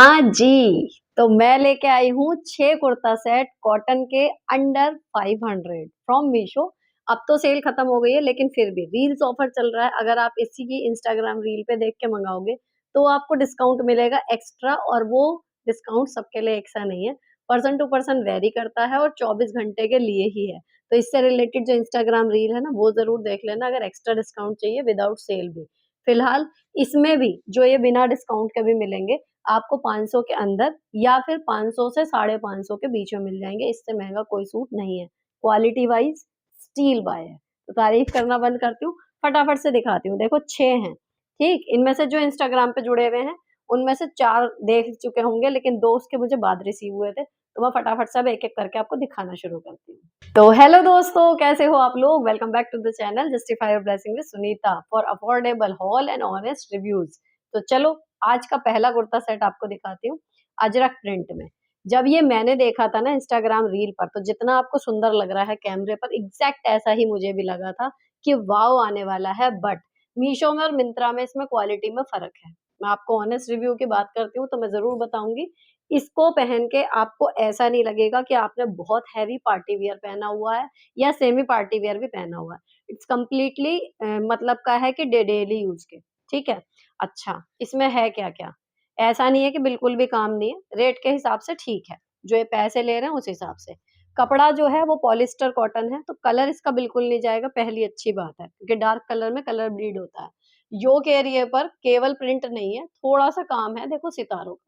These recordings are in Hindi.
हाँ जी, तो मैं लेके आई हूँ 6 कुर्ता सेट कॉटन के अंडर 500 फ्रॉम मीशो। अब तो सेल खत्म हो गई है लेकिन फिर भी रील्स ऑफर चल रहा है। अगर आप इसी की इंस्टाग्राम रील पे देख के मंगाओगे तो आपको डिस्काउंट मिलेगा एक्स्ट्रा और वो डिस्काउंट सबके लिए एक सा नहीं है। पर्सन टू पर्सन वेरी करता है और 24 घंटे के लिए ही है। तो इससे रिलेटेड जो इंस्टाग्राम रील है ना वो ज़रूर देख लेना अगर एक्स्ट्रा डिस्काउंट चाहिए विदाउट सेल भी। फिलहाल इसमें भी जो ये बिना डिस्काउंट के भी मिलेंगे आपको 500 के अंदर या फिर 500 से 550 के बीच में मिल जाएँगे, इससे महँगा कोई सूट नहीं है। क्वालिटी वाइज़ स्टील बाय है। तो तारीफ़ करना बंद करती हूँ, फटाफट से दिखाती हूँ। देखो 6 हैं, ठीक? इनमें से जो इंस्टाग्राम पे जुड़े हुए हैं, उनमें से 4 देख चुके होंगे लेकिन 2 उसके मुझे बाद रिसीव हुए थे, तो मैं फटाफट से अब एक-एक करके आपको दिखाना शुरू करती हूँ। तो हेलो दोस्तों, कैसे हो आप लोग? Welcome back to the channel justify your blessing with Sunita for affordable haul and honest reviews. तो चलो आज का पहला कुर्ता सेट आपको दिखाती हूँ, अजरक प्रिंट में। जब ये मैंने देखा था ना इंस्टाग्राम रील पर, तो जितना आपको सुंदर लग रहा है कैमरे पर, एग्ज़ैक्ट ऐसा ही मुझे भी लगा था कि वॉव आने वाला है। बट मीशो में और मिंत्रा में इसमें क्वालिटी में फ़र्क है। मैं आपको ऑनेस्ट रिव्यू की बात करती हूँ, तो मैं ज़रूर बताऊँगी। इसको पहन के आपको ऐसा नहीं लगेगा कि आपने बहुत हेवी पार्टी वियर पहना हुआ है या सेमी पार्टी वियर भी पहना हुआ है। इट्स कंप्लीटली मतलब का है कि डेली यूज़ के, ठीक है? अच्छा, इसमें है क्या-क्या? ऐसा नहीं है कि बिल्कुल भी काम नहीं है, रेट के हिसाब से ठीक है, जो ये पैसे ले रहे हैं उस हिसाब से। कपड़ा जो है वो पॉलिस्टर कॉटन है, तो कलर इसका बिल्कुल नहीं जाएगा, पहली अच्छी बात है, क्योंकि डार्क कलर में कलर ब्लीड होता है। योक एरिया पर केवल प्रिंट नहीं है, थोड़ा-सा काम है देखो सितारों का,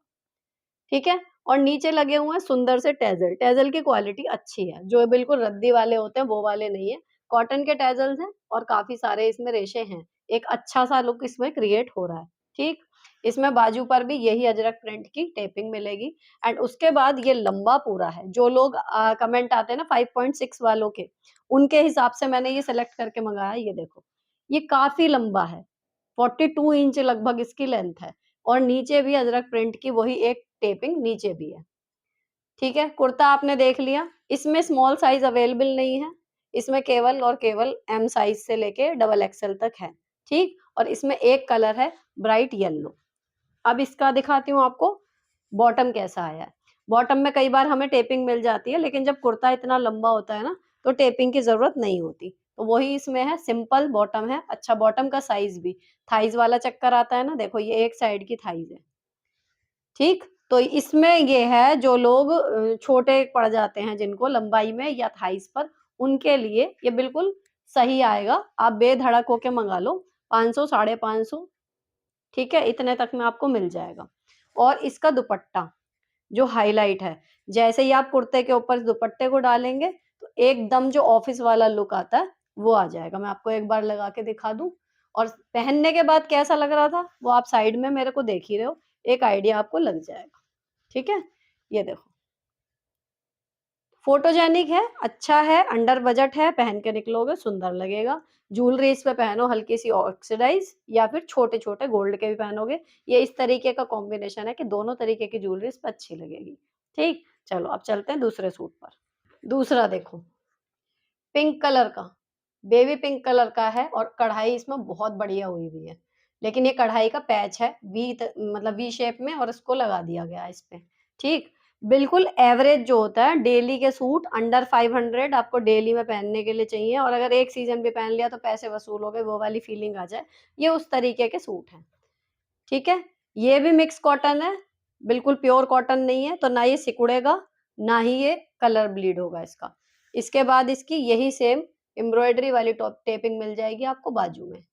ठीक है? और नीचे लगे हुए हैं सुंदर से टैज़ल, टैज़ल की क्वालिटी अच्छी है, जो बिल्कुल रद्दी वाले होते हैं वो वाले नहीं है, कॉटन के टैज़ल्स हैं और काफ़ी सारे इसमें रेशे हैं। एक अच्छा-सा लुक इसमें क्रिएट हो रहा है, ठीक? इसमें बाजू पर भी यही अजरक प्रिंट की टेपिंग मिलेगी एंड उसके बाद ये लंबा पूरा है। जो लोग कमेंट आते हैं ना 5.6 वालों के, उनके हिसाब से मैंने ये सेलेक्ट करके मँगाया, ये देखो। ये काफ़ी लंबा है, 42 इंच लगभग इसकी लेंथ है और नीचे भी अजरक प्रिंट की वही एक टेपिंग नीचे भी है, ठीक है? कुर्ता आपने देख लिया, इसमें स्मॉल साइज़ अवेलेबल नहीं है, इसमें केवल और केवल एम साइज़ से लेके डबल एक्सेल तक है, ठीक? और इसमें एक कलर है ब्राइट येलो। अब इसका दिखाती हूँ आपको बॉटम कैसा आया है। बॉटम में कई बार हमें टेपिंग मिल जाती है, लेकिन जब कुर्ता इतना लंबा होता है ना, तो टेपिंग की ज़रूरत नहीं होती। तो वही इसमें है, सिंपल बॉटम है। अच्छा बॉटम का साइज़ भी, थाइज़ वाला चक्कर आता है ना, देखो ये एक साइड की थाइज़ है। ठीक? तो इसमें ये है जो लोग छोटे पड़ जाते हैं जिनको लंबाई में या थाइज़ पर, उनके लिए ये बिल्कुल सही आएगा। आप बेधड़क होके मँगा लो, 500 साढ़े 500 ठीक है? इतने तक में आपको मिल जाएगा। और इसका दुपट्टा जो हाइलाइट है, जैसे ही आप कुर्ते के ऊपर दुपट्टे को डालेंगे, तो एकदम जो ऑफ़िस वाला लुक आता है, वो आ जाएगा। मैं आपको एक बार लगा के दिखा दूँ और पहनने के बाद कैसा लग रहा था, वो आप साइड में मेरे को देख ही रहे हो, एक आइडिया आपको लग जाएगा। ठीक है? ये देखो, फोटोजेनिक है, अच्छा है, अंडर बजट है, पहन के निकलोगे सुंदर लगेगा। ज्वेलरी इस पे पहनो हल्की-सी ऑक्सीडाइज़ या फिर छोटे-छोटे गोल्ड के भी पहनोगे। ये इस तरीके का कॉम्बिनेशन है कि दोनों तरीके की ज्वेलरी इस पे अच्छी लगेगी। ठीक? चलो अब चलते हैं दूसरे सूट पर। दूसरा देखो, पिंक कलर का, बेबी पिंक कलर का है और कढ़ाई इसमें बहुत बढ़िया हुई हुई है। लेकिन ये कढ़ाई का पैच है, मतलब वी शेप में और इसको लगा दिया गया है इस पे, ठीक? बिल्कुल एवरेज जो होता है डेली के सूट अंडर 500 आपको डेली में पहनने के लिए चाहिए और अगर एक सीज़न भी पहन लिया तो पैसे वसूल हो गए, वो वाली फीलिंग आ जाए, ये उस तरीके के सूट हैं, ठीक है? ये भी मिक्स कॉटन है, बिल्कुल प्योर कॉटन नहीं है, तो ना ये सिकुड़ेगा, ना ही ये कलर ब्लीड होगा इसका। इसके बाद इसकी यही सेम एम्ब्रॉयडरी वाली टॉप टेपिंग मिल जाएगी आपको बाजू में।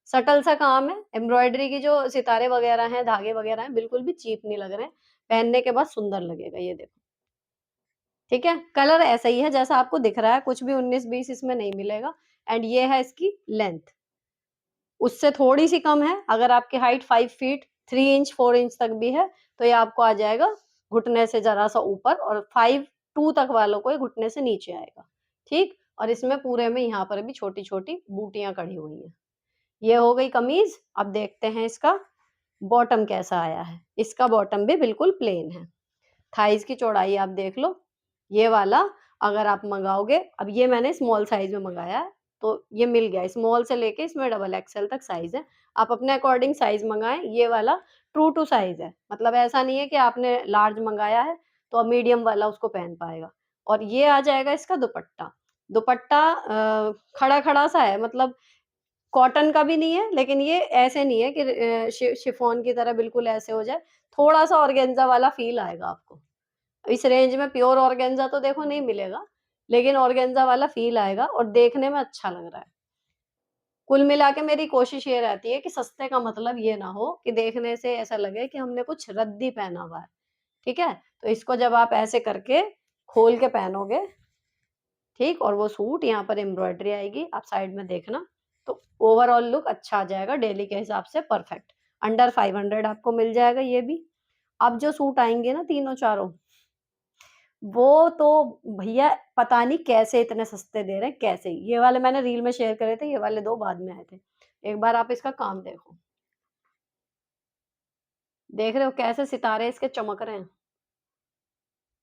सटल सा काम है, एम्ब्रॉयडरी की जो सितारे वगैरह हैं, धागे वगैरह हैं, बिल्कुल भी चीप नहीं लग रहे हैं। पहनने के बाद सुंदर लगेगा, ये देखो, ठीक है? कलर ऐसा ही है जैसा आपको दिख रहा है, कुछ भी 19-20 इसमें नहीं मिलेगा एंड ये है इसकी लेंथ। उससे थोड़ी-सी कम है, अगर आपकी हाइट 5 फीट 3 इंच 4 इंच तक भी है, तो ये आपको आ जाएगा घुटने से ज़रा-सा ऊपर और 5'2" तक वालों को ये घुटने से नीचे आएगा, ठीक? और इसमें पूरे में यहाँ पर भी छोटी-छोटी बूटियाँ कढ़ी हुई हैं। ये हो गई कमीज़, अब देखते हैं इसका बॉटम कैसा आया है। इसका बॉटम भी बिल्कुल प्लेन है। थाइज़ की चौड़ाई आप देख लो, ये वाला अगर आप मँगाओगे अब ये मैंने स्मॉल साइज़ में मँगाया है, तो ये मिल गया, स्मॉल से लेके इसमें डबल एक्सएल तक साइज है। आप अपने अकॉर्डिंग साइज मंगाएं। ये वाला ट्रू टू साइज है, मतलब ऐसा नहीं है कि आपने लार्ज मंगाया है तो अब मीडियम वाला उसको पहन पाएगा। और ये आ जाएगा इसका दुपट्टा। दुपट्टा खड़ा खड़ा सा है, मतलब कॉटन का भी नहीं है, लेकिन ये ऐसे नहीं है कि शिफॉन की तरह बिल्कुल ऐसे हो जाए। थोड़ा सा ऑर्गेन्जा वाला फील आएगा आपको। इस रेंज में प्योर ऑर्गेन्जा तो देखो नहीं मिलेगा, लेकिन ऑर्गेन्जा वाला फील आएगा और देखने में अच्छा लग रहा है। कुल मिला के मेरी कोशिश ये रहती है कि सस्ते का मतलब ये ना हो कि देखने से ऐसा लगे कि हमने कुछ रद्दी पहना हुआ है। ठीक है? तो इसको जब आप ऐसे करके खोल के पहनोगे, ठीक, और वो सूट यहाँ पर एम्ब्रॉयडरी आएगी, आप साइड में देखना, तो ओवरऑल लुक अच्छा आ जाएगा, डेली के हिसाब से परफेक्ट। अंडर 500 आपको मिल जाएगा ये भी। अब जो सूट आएंगे ना तीनों चारों, वो तो भैया पता नहीं कैसे इतने सस्ते दे रहे हैं, कैसे। ये वाले मैंने रील में शेयर करे थे, ये वाले 2 बाद में आए थे। एक बार आप इसका काम देखो। देख रहे हो कैसे सितारे इसके चमक रहे हैं,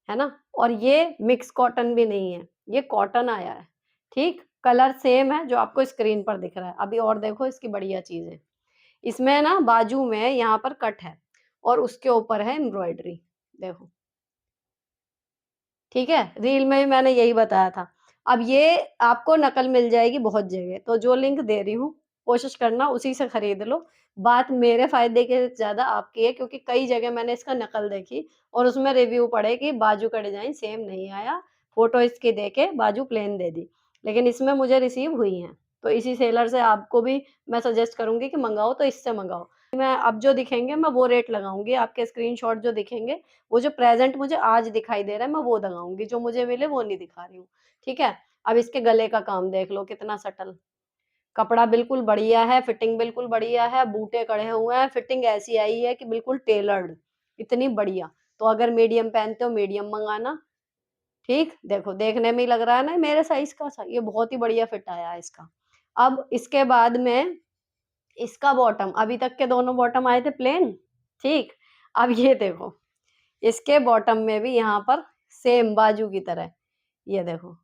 है ना? और ये मिक्स कॉटन भी नहीं है, ये कॉटन आया है, ठीक? कलर सेम है जो आपको स्क्रीन पर दिख रहा है। अभी और देखो इसकी बढ़िया चीज़ है, इसमें ना बाजू में यहाँ पर कट है और उसके ऊपर है एम्ब्रॉयडरी, देखो। ठीक है? रील में भी मैंने यही बताया था। अब ये आपको नकल मिल जाएगी बहुत जगह, तो जो लिंक दे रही हूँ, कोशिश करना उसी से खरीद लो। बात मेरे फ़ायदे के ज़्यादा आपकी है, क्योंकि कई जगह मैंने इसका नकल देखी और उसमें रिव्यू पढ़े कि बाजू का डिज़ाइन सेम नहीं आया, फ़ोटो इसकी देके बाजू प्लेन दे दी। लेकिन इसमें मुझे रिसीव हुई हैं, तो इसी सेलर से आपको भी मैं सजेस्ट करूँगी कि मँगाओ तो इससे मँगाओ। मैं अब जो दिखेंगे मैं वो रेट लगाऊँगी, आपके स्क्रीनशॉट जो दिखेंगे वो जो प्रेज़ेंट मुझे आज दिखाई दे रहा है मैं वो लगाऊँगी, जो मुझे मिले वो नहीं दिखा रही हूँ, ठीक है? अब इसके गले का काम देख लो कितना सटल, कपड़ा बिल्कुल बढ़िया है, फिटिंग बिल्कुल बढ़िया है, बूटे कढ़े हुए हैं, फिटिंग ऐसी आई है कि बिल्कुल टेलर्ड, इतनी बढ़िया। तो अगर मीडियम पहनते हो मीडियम मँगाना, ठीक? देखो देखने में ही लग रहा है ना मेरे साइज़ का सा, ये बहुत ही बढ़िया फिट आया है इसका। अब इसके बाद में इसका बॉटम, अभी तक के दोनों बॉटम आए थे प्लेन, ठीक? अब ये देखो, इसके बॉटम में भी यहाँ पर सेम बाजू की तरह, ये देखो,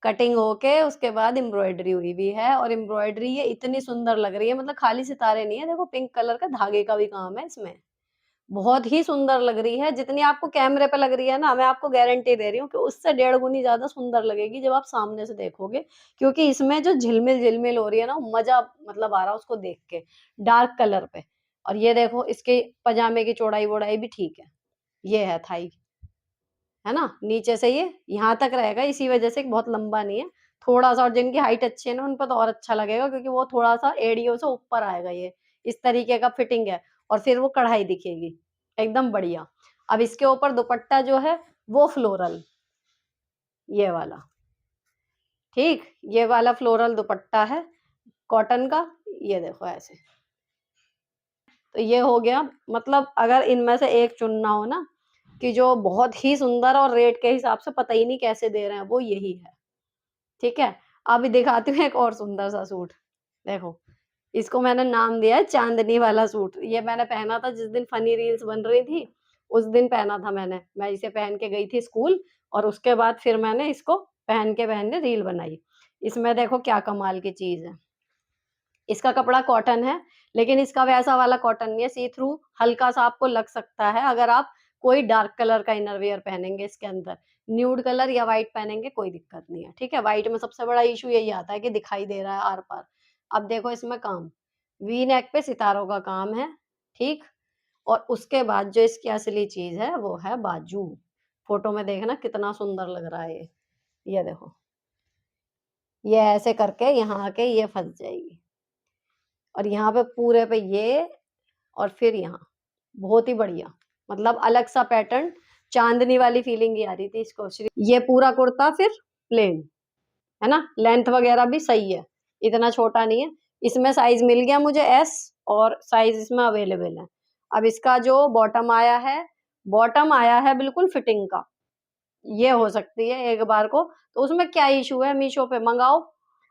कटिंग होके उसके बाद एम्ब्रॉयडरी हुई हुई है और एम्ब्रॉयडरी ये इतनी सुंदर लग रही है, मतलब खाली सितारे नहीं है, देखो पिंक कलर का धागे का भी काम है इसमें। बहुत ही सुंदर लग रही है, जितनी आपको कैमरे पे लग रही है ना, मैं आपको गारंटी दे रही हूँ कि उससे 1.5 गुनी ज़्यादा सुंदर लगेगी जब आप सामने से देखोगे। क्योंकि इसमें जो झिलमिल-झिलमिल हो रही है ना, मज़ा मतलब आ रहा है उसको देख के, डार्क कलर पे। और ये देखो इसके पजामे की चौड़ाई-वौड़ाई भी ठीक है। ये है थाई, है ना? नीचे से ये यहाँ तक रहेगा, इसी वजह से बहुत लंबा नहीं है। थोड़ा-सा, और जिनकी हाइट अच्छी है ना, उन पे तो और अच्छा लगेगा, क्योंकि वो थोड़ा-सा एड़ियों से ऊपर आएगा ये। इस तरीके का फिटिंग है और फिर वो कढ़ाई दिखेगी, एकदम बढ़िया। अब इसके ऊपर दुपट्टा जो है वो फ्लोरल, ये वाला, ठीक? ये वाला फ्लोरल दुपट्टा है कॉटन का, ये देखो ऐसे। तो ये हो गया, मतलब अगर इनमें से एक चुनना हो ना कि जो बहुत ही सुंदर और रेट के हिसाब से पता ही नहीं कैसे दे रहे हैं, वो यही है, ठीक है? अभी दिखाती हूँ एक और सुंदर सा सूट, देखो, इसको मैंने नाम दिया है चाँदनी वाला सूट। ये मैंने पहना था जिस दिन फनी रील्स बन रही थी, उस दिन पहना था मैंने। मैं इसे पहन के गई थी स्कूल और उसके बाद फिर मैंने इसको पहन के रील बनाई। इसमें देखो क्या कमाल की चीज़ है। इसका कपड़ा कॉटन है, लेकिन इसका वैसा वाला कॉटन नहीं है, सी थ्रू हल्का-सा आपको लग सकता है अगर आप कोई डार्क कलर का इनर वियर पहनेंगे इसके अंदर। न्यूड कलर या व्हाइट पहनेंगे कोई दिक्कत नहीं है, ठीक है? व्हाइट में सबसे बड़ा इश्यू यही आता है कि दिखाई दे रहा है आर-पार। अब देखो इसमें काम, वी नेक पे सितारों का काम है, ठीक? और उसके बाद जो इसकी असली चीज़ है वो है बाजू। फ़ोटो में देखना कितना सुंदर लग रहा है ये। ये देखो, ये ऐसे करके यहाँ आके ये फँस जाएगी और यहाँ पे पूरे पे ये और फिर यहाँ, बहुत ही बढ़िया, मतलब अलग सा पैटर्न, चाँदनी वाली फीलिंग ही आ रही थी इसको। ये पूरा कुर्ता फिर प्लेन, है ना? लेंथ वगैरह भी सही है, इतना छोटा नहीं है। इसमें साइज़ मिल गया मुझे एस और साइज़ इसमें अवेलेबल है। अब इसका जो बॉटम आया है बिल्कुल फिटिंग का। ये हो सकती है एक बार को, तो उसमें क्या इश्यू है, मीशो पे मँगाओ।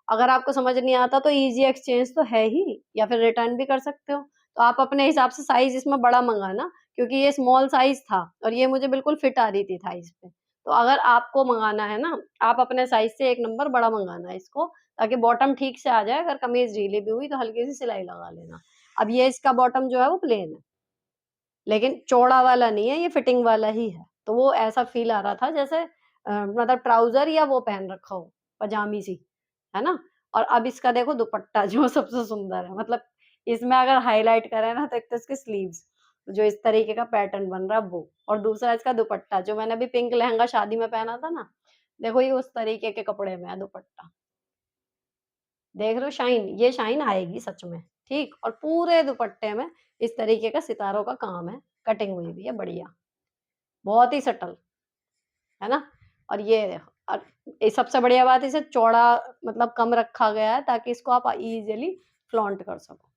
अगर आपको समझ नहीं आता तो ईज़ी एक्सचेंज तो है ही, या फिर रिटर्न भी कर सकते हो। तो आप अपने हिसाब से साइज़ इसमें बड़ा मँगाना, क्योंकि ये स्मॉल साइज़ था और ये मुझे बिल्कुल फिट आ रही थी थाइज़ पे। तो अगर आपको मंगाना है ना, आप अपने साइज से 1 नंबर बड़ा मंगाना है इसको, ताकि बॉटम ठीक से आ जाए। अगर कमीज ढीली भी हुई तो हल्की सी सिलाई लगा लेना। अब ये इसका बॉटम जो है वो प्लेन है, लेकिन चौड़ा वाला नहीं है, ये फिटिंग वाला ही है। तो वो ऐसा फील आ रहा था जैसे मतलब ट्राउजर या वो पहन रखा हो, पजामी सी, है ना। और अब इसका देखो दुपट्टा जो सबसे सुंदर है, मतलब इसमें अगर हाईलाइट करें ना तो एक तो इसके स्लीव्स जो इस तरीके का पैटर्न बन रहा है वो, और दूसरा इसका दुपट्टा जो मैंने अभी पिंक लहंगा शादी में पहना था ना, देखो ये उस तरीके के कपड़े में है दुपट्टा। देख रहे हो शाइन, ये शाइन आएगी सच में, ठीक। और पूरे दुपट्टे में इस तरीके का सितारों का काम है, कटिंग हुई हुई है बढ़िया, बहुत ही सटल, है ना। और ये देखो, और ये सबसे बढ़िया बात, इसे चौड़ा मतलब कम रखा गया है ताकि इसको आप इजीली फ्लॉन्ट कर सको।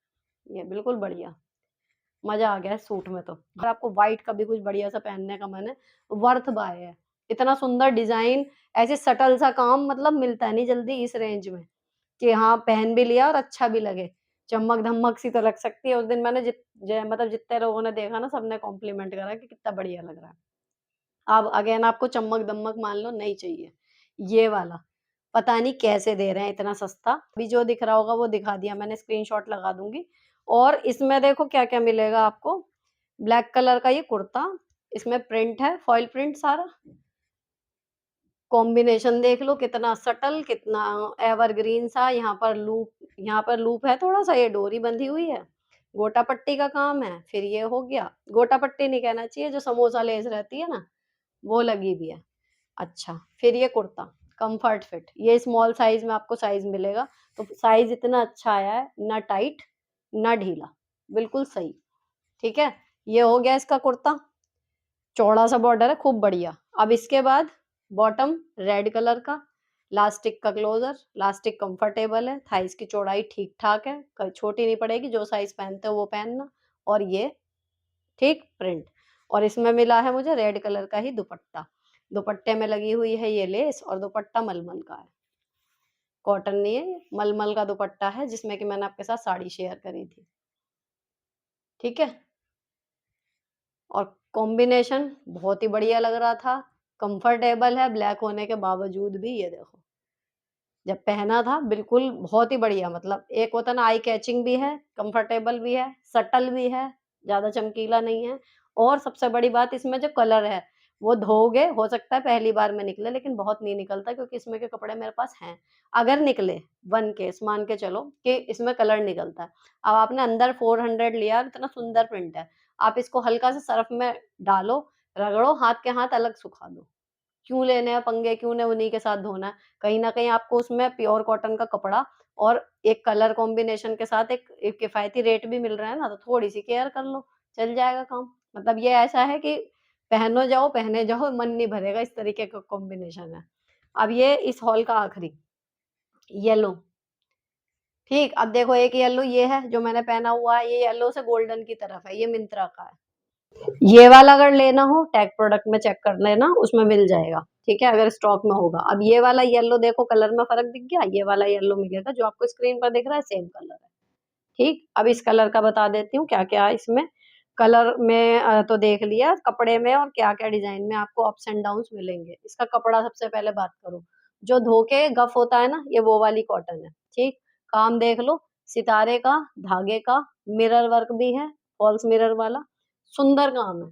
ये बिल्कुल बढ़िया, मजा आ गया है सूट में। तो अगर आपको व्हाइट का भी कुछ बढ़िया सा पहनने का मन है, वर्थ बाय है। इतना सुंदर डिजाइन, ऐसे सटल सा काम मतलब मिलता नहीं जल्दी इस रेंज में, कि हाँ पहन भी लिया और अच्छा भी लगे, चमक धमक सी तो लग सकती है। उस दिन मैंने मतलब जितने लोगों ने देखा ना, सबने कॉम्प्लीमेंट करा कि कितना बढ़िया लग रहा है। अब अगेन आपको चमक-दमक मान लो नहीं चाहिए, ये वाला पता नहीं कैसे दे रहे हैं इतना सस्ता। अभी जो दिख रहा होगा वो दिखा दिया मैंने, स्क्रीनशॉट लगा दूँगी। और इसमें देखो क्या-क्या मिलेगा आपको। ब्लैक कलर का ये कुर्ता, इसमें प्रिंट है, फॉइल प्रिंट सारा। कॉम्बिनेशन देख लो कितना सटल, कितना एवरग्रीन सा, यहाँ पर लूप है थोड़ा-सा, ये डोरी बंधी हुई है। गोटा पट्टी का काम है, फिर ये हो गया, गोटा पट्टी नहीं कहना चाहिए, जो समोसा लेस रहती है ना, वो लगी हुई है। अच्छा, फिर ये कुर्ता कम्फर्ट फिट, ये स्मॉल साइज में आपको साइज मिलेगा। तो साइज इतना अच्छा आया है, ना टाइट ना ढीला, बिल्कुल सही। ठीक है, ये हो गया इसका कुर्ता, चौड़ा सा बॉर्डर है खूब बढ़िया। अब इसके बाद बॉटम रेड कलर का, लास्टिक का क्लोजर, लास्टिक कंफर्टेबल है, थाइस की चौड़ाई ठीक ठाक है, छोटी नहीं पड़ेगी, जो साइज पहनते हो वो पहनना। और ये ठीक प्रिंट, और इसमें मिला है मुझे रेड कलर का ही दुपट्टा। दुपट्टे में लगी हुई है ये लेस, और दुपट्टा मलमल का है, कॉटन नहीं है, मलमल का दुपट्टा है, जिसमें कि मैंने आपके साथ साड़ी शेयर करी थी। ठीक है, और कॉम्बिनेशन बहुत ही बढ़िया लग रहा था, कंफर्टेबल है ब्लैक होने के बावजूद भी। ये देखो जब पहना था बिल्कुल बहुत ही बढ़िया, मतलब एक होता ना आई कैचिंग भी है, कंफर्टेबल भी है, सटल भी है, ज्यादा चमकीला नहीं है। और सबसे बड़ी बात, इसमें जो कलर है वो धोगे, हो सकता है पहली बार में निकले, लेकिन बहुत नहीं निकलता, क्योंकि इसमें के कपड़े मेरे पास हैं। अगर निकले वन केस मान के चलो कि इसमें कलर निकलता है। अब आपने अंदर 400 लिया, इतना सुंदर प्रिंट है, आप इसको हल्का सा सर्फ में डालो, रगड़ो, हाथ के हाथ अलग सुखा दो। क्यों लेने हैं पंगे, क्यों ने उन्हीं के साथ धोना है। कहीं न कहीं आपको उसमें प्योर कॉटन का कपड़ा और एक कलर कॉम्बिनेशन के साथ एक किफ़ायती रेट भी मिल रहा है ना, तो थोड़ी-सी केयर कर लो, चल जाएगा काम। मतलब ये ऐसा है कि पहने जाओ, मन नहीं भरेगा, इस तरीके का कॉम्बिनेशन है। अब ये इस हॉल का आखिरी, येलो, ठीक। अब देखो एक येलो ये है जो मैंने पहना हुआ है, ये येलो से गोल्डन की तरफ है, ये मिंत्रा का है। ये वाला अगर लेना हो टैग प्रोडक्ट में चेक कर लेना, उसमें मिल जाएगा, ठीक है, अगर स्टॉक में होगा। अब ये वाला येलो देखो, कलर में फर्क दिख गया, ये वाला येलो मिलेगा जो आपको स्क्रीन पर दिख रहा है, सेम कलर है। ठीक, अब इस कलर का बता देती हूँ क्या क्या है इसमें। कलर में तो देख लिया, कपड़े में और क्या क्या डिजाइन में आपको अप्स एंड डाउन मिलेंगे। इसका कपड़ा सबसे पहले बात करूँ, जो धोके गफ होता है ना, ये वो वाली कॉटन है। ठीक, काम देख लो, सितारे का, धागे का, मिरर वर्क भी है, फॉल्स मिरर वाला, सुंदर काम है।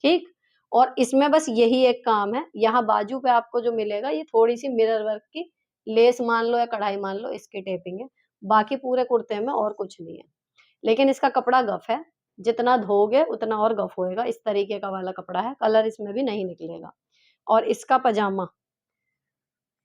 ठीक, और इसमें बस यही एक काम है, यहाँ बाजू पे आपको जो मिलेगा ये थोड़ी-सी मिरर वर्क की लेस मान लो या कढ़ाई मान लो, इसकी टेपिंग है। बाकी पूरे कुर्ते में और कुछ नहीं है। लेकिन इसका कपड़ा गफ है, जितना धोगे उतना और गफ होएगा, इस तरीके का वाला कपड़ा है, कलर इसमें भी नहीं निकलेगा। और इसका पजामा,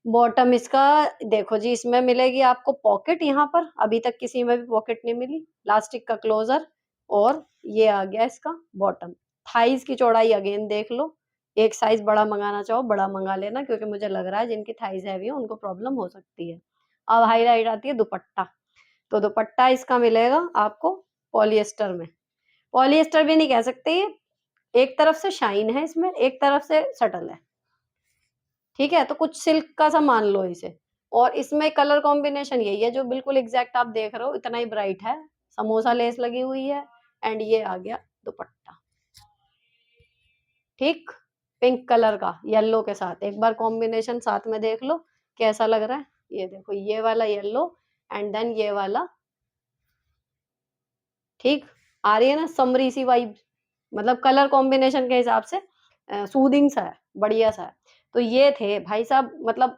बॉटम इसका देखो जी, इसमें मिलेगी आपको पॉकेट, यहाँ पर अभी तक किसी में भी पॉकेट नहीं मिली, प्लास्टिक का क्लोजर, और ये आ गया इसका बॉटम। थाइस की चौड़ाई अगेन देख लो, एक साइज बड़ा मंगाना चाहो बड़ा मंगा लेना, क्योंकि मुझे लग रहा है जिनकी थाइस हैवी है उनको प्रॉब्लम हो सकती है। अब हाईलाइट आती है दुपट्टा, तो दुपट्टा इसका मिलेगा आपको पॉलिएस्टर में, पॉलिएस्टर भी नहीं कह सकते ये, एक तरफ से शाइन है इसमें, एक तरफ से सटल है। ठीक है, तो कुछ सिल्क का सा मान लो इसे। और इसमें कलर कॉम्बिनेशन यही है जो बिल्कुल एग्जैक्ट आप देख रहे हो, इतना ही ब्राइट है, समोसा लेस लगी हुई है, एंड ये आ गया दुपट्टा। ठीक, पिंक कलर का येलो के साथ, एक बार कॉम्बिनेशन साथ में देख लो कैसा लग रहा है। ये देखो, ये वाला येलो एंड देन ये वाला, ठीक आ रही है ना समरी सी वाइब, मतलब कलर कॉम्बिनेशन के हिसाब से सूदिंग सा है, बढ़िया सा है। तो ये थे भाई साहब, मतलब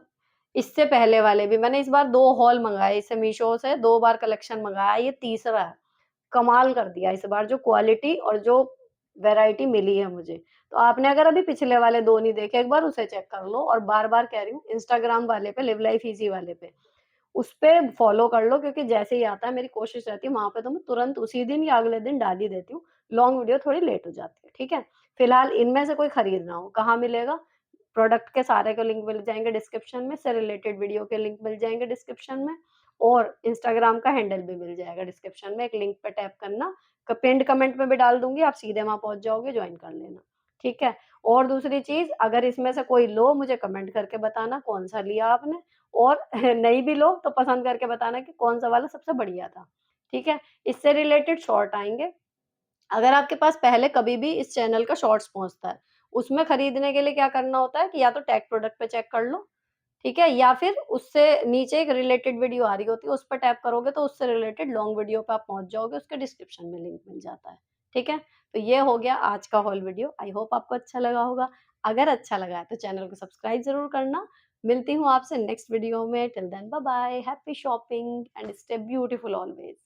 इससे पहले वाले भी मैंने इस बार 2 हॉल मंगाए इससे, मीशो से 2 बार कलेक्शन मंगाया, ये तीसरा है। कमाल कर दिया इस बार जो क्वालिटी और जो वैरायटी मिली है मुझे। तो आपने अगर अभी पिछले वाले 2 नहीं देखे, एक बार उसे चेक कर लो, और बार-बार कह रही हूँ इंस्टाग्राम वाले पे, लिव लाइफ ईज़ी वाले पे, उस पे फॉलो कर लो, क्योंकि जैसे ही आता है मेरी कोशिश रहती है वहाँ पे तो मैं तुरंत उसी दिन या अगले दिन डाल ही देती हूँ। लॉन्ग वीडियो थोड़ी लेट हो जाती है, ठीक है? फिलहाल इनमें से कोई खरीदना हो, कहाँ मिलेगा? प्रोडक्ट के सारे के लिंक मिल जाएँगे डिस्क्रिप्शन में, इससे रिलेटेड वीडियो के लिंक मिल जाएँगे डिस्क्रिप्शन में, और इंस्टाग्राम का हैंडल भी मिल जाएगा डिस्क्रिप्शन में, एक लिंक पे टैप करना, क पिन्ड कमेंट में भी डाल दूँगी, आप सीधे वहाँ पहुँच जाओगे, जॉइन कर लेना, ठीक है? और दूसरी चीज़, अगर इसमें से कोई लो मुझे कमेंट करके बताना कौन-सा लिया आपने, और नहीं भी लो तो पसंद करके बताना कि कौन-सा वाला सबसे बढ़िया था, ठीक है? इससे रिलेटेड शॉर्ट आएँगे। अगर आपके पास पहले कभी भी इस चैनल का शॉर्ट्स पहुँचता है, उसमें खरीदने के लिए क्या करना होता है कि या तो टैग प्रोडक्ट पे चेक कर लो, ठीक है? या फिर उससे नीचे एक रिलेटेड वीडियो आ रही होती है, उस पे टैप करोगे तो उससे रिलेटेड लॉन्ग वीडियो पे आप पहुँच जाओगे, उसके डिस्क्रिप्शन में लिंक मिल जाता है, ठीक है? तो ये हो गया आज का हॉल वीडियो, आई होप आपको अच्छा लगा होगा। अगर अच्छा लगा है तो चैनल को सब्सक्राइब ज़रूर करना। मिलती हूँ आपसे नेक्स्ट वीडियो में, till then bye bye, happy shopping and stay beautiful always.